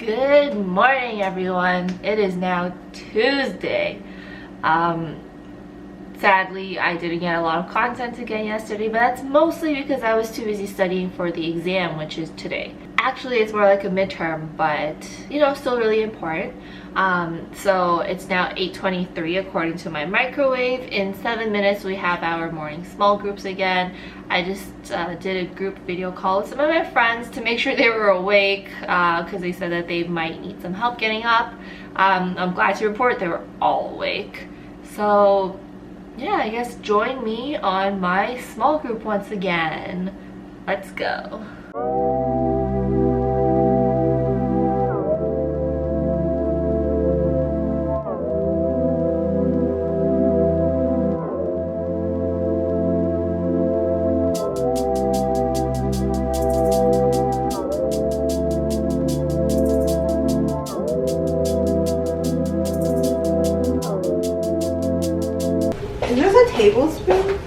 Good morning, everyone. It is now Tuesday. Sadly, I didn't get a lot of content again yesterday, but that's mostly because I was too busy studying for the exam, which is today. Actually, it's more like a midterm, but you know, still really important. So it's now 8:23 according to my microwave. In 7 minutes, we have our morning small groups again. I just did a group video call with some of my friends to make sure they were awake because they said that they might need some help getting up. I'm glad to report they were all awake. So yeah, I guess join me on my small group once again. Let's go. Tablespoon?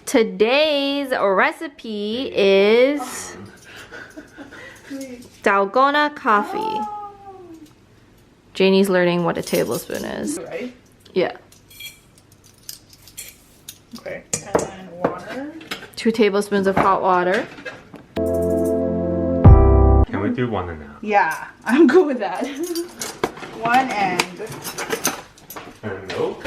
Today's recipe is Dalgona Coffee. Oh. Janie's learning what a tablespoon is. Right? Yeah. Okay. And then water. 2 tablespoons of hot water. Can we do 1 and a half? Yeah, I'm good with that. 1 and milk?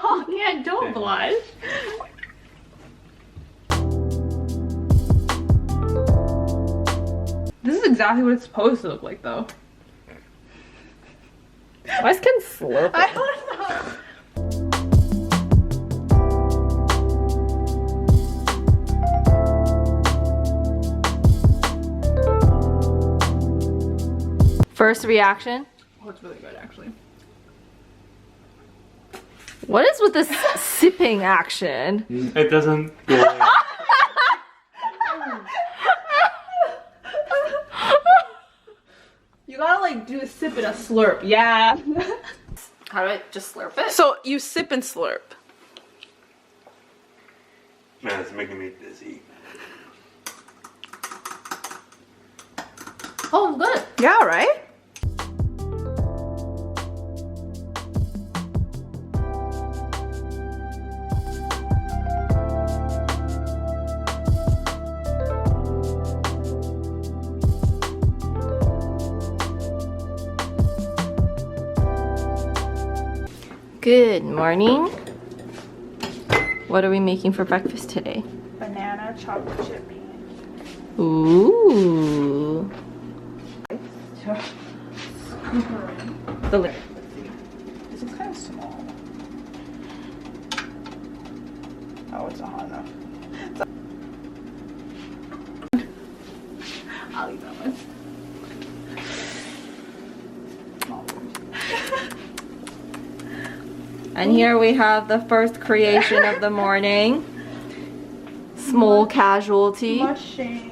Oh yeah, don't blush. this is exactly what it's supposed to look like, though. Why can slurp it? I don't know. First reaction? Oh, it's really good, actually. What is with this sipping action? It doesn't go. You gotta like do a sip and a slurp. Yeah. How do I just slurp it? So you sip and slurp. Man, it's making me dizzy. Oh, good. Yeah, right? Good morning. What are we making for breakfast today? Banana chocolate chip pancakes. Ooh. The lid. Let's see. This is kind of small. Oh, it's not hot enough. I'll eat that one. And here we have the first creation of the morning. Small casualty. Much shame.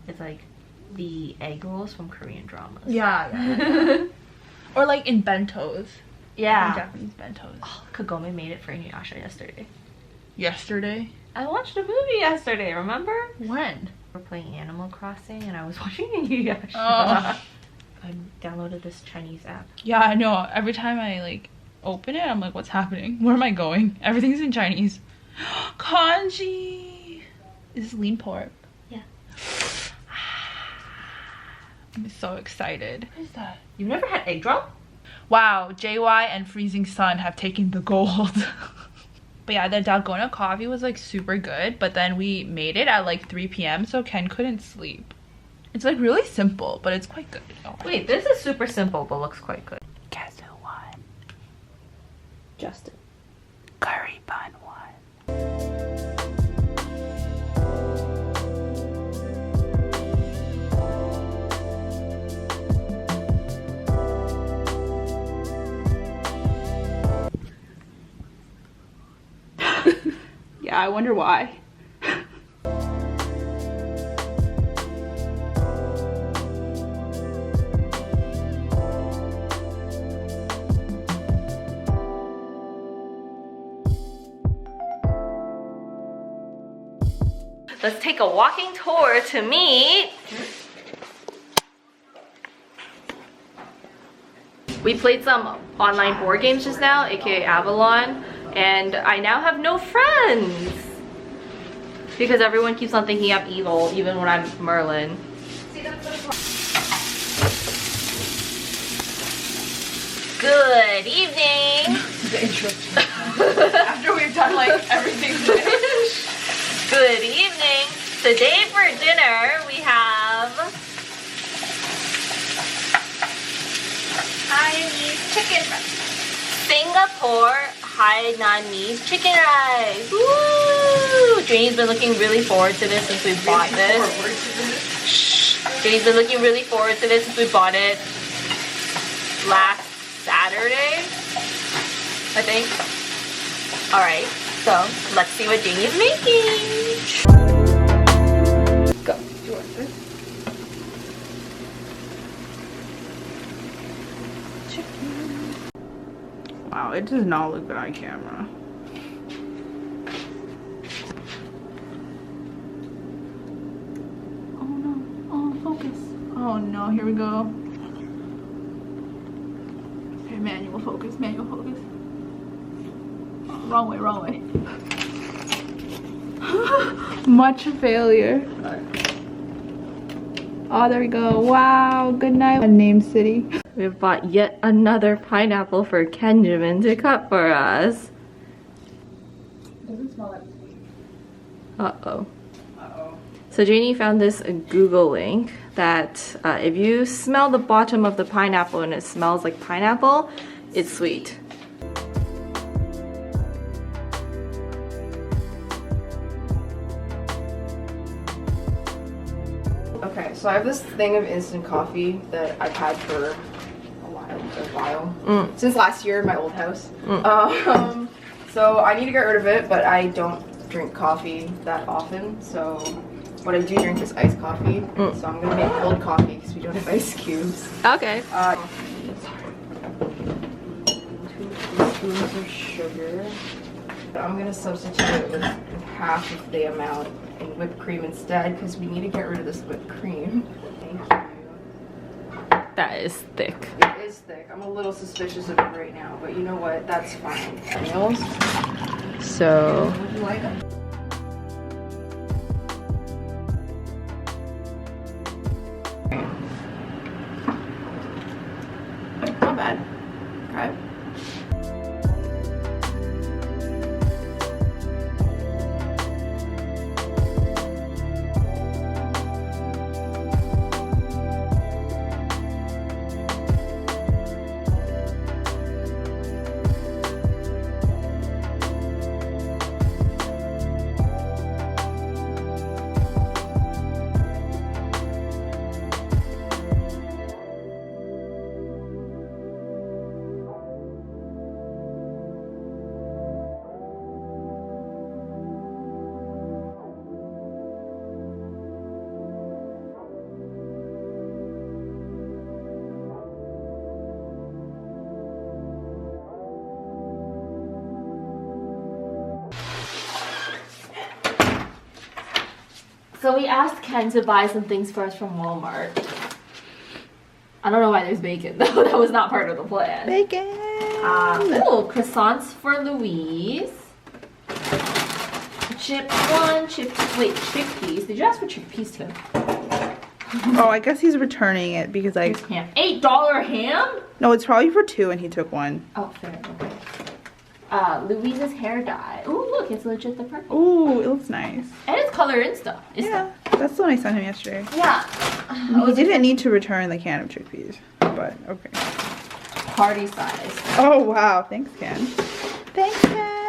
It's like the egg rolls from Korean dramas. Yeah. Or like in bentos. In Yeah. Japanese bentos. Oh, Kagome made it for Inuyasha yesterday. Yesterday? I watched a movie yesterday, remember? When? We were playing Animal Crossing and I was watching Inuyasha. Oh. I downloaded this Chinese app. Yeah, I know. Every time I like open it, I'm like, what's happening? Where am I going? Everything's in Chinese. Kanji! Is this lean pork? Yeah. I'm so excited. What is that? You've never had egg drop? Wow, JY and Freezing Sun have taken the gold. But yeah, the Dalgona coffee was like super good, but then we made it at like 3 p.m. so Ken couldn't sleep. It's like really simple, but it's quite good. Oh. Wait, this is super simple but looks quite good. Guess who won? Justin. Curry bun won. Yeah, I wonder why. Let's take a walking tour to meet. We played some online board games just now, aka Avalon, and I now have no friends because everyone keeps on thinking I'm evil, even when I'm Merlin. Good evening. After we've done like everything today. Good evening. Today for dinner we have Hainanese chicken rice. Singapore Hainanese chicken rice. Woo! Janie's been looking really forward to this since we bought this. Janie's been looking really forward to this since we bought it last Saturday, I think. Alright, so let's see what Janie's making. Go. You want this? Wow, it does not look good on camera. Oh no, oh focus. Oh no, here we go. Okay, manual focus, manual focus. Oh, wrong way, wrong way. Much failure. Oh, there we go. Wow, good night. Name city. We've bought yet another pineapple for Kenjamin to cut for us. Doesn't smell that sweet. Uh-oh. Uh-oh. So Janie found this Google link that if you smell the bottom of the pineapple and it smells like pineapple, it's sweet. Okay, so I have this thing of instant coffee that I've had for a while. Since last year in my old house. So I need to get rid of it, but I don't drink coffee that often, so what I do drink is iced coffee. So I'm gonna make cold coffee because we don't have ice cubes. Okay. 2 teaspoons of sugar. I'm gonna substitute it with half of the amount in whipped cream instead because we need to get rid of this whipped cream. Thank you. That is thick. It is thick. I'm a little suspicious of it right now, but you know what? That's fine. Nails. So. Would you like them? Not bad. Okay. So we asked Ken to buy some things for us from Walmart. I don't know why there's bacon though. That was not part of the plan. Bacon! Oh, croissants for Louise. Chickpeas. Did you ask for chickpeas too? Oh, I guess he's returning it because I... Ham. $8 ham? No, it's probably for 2 and he took 1. Oh, fair. Okay. Louise's hair dye. Ooh, look, it's legit the purple. Ooh, it looks nice. And it's color and stuff. Yeah, that's the one I sent him yesterday. Yeah. He didn't need to return the can of chickpeas, but okay. Party size. Oh wow, thanks Ken. Thanks Ken.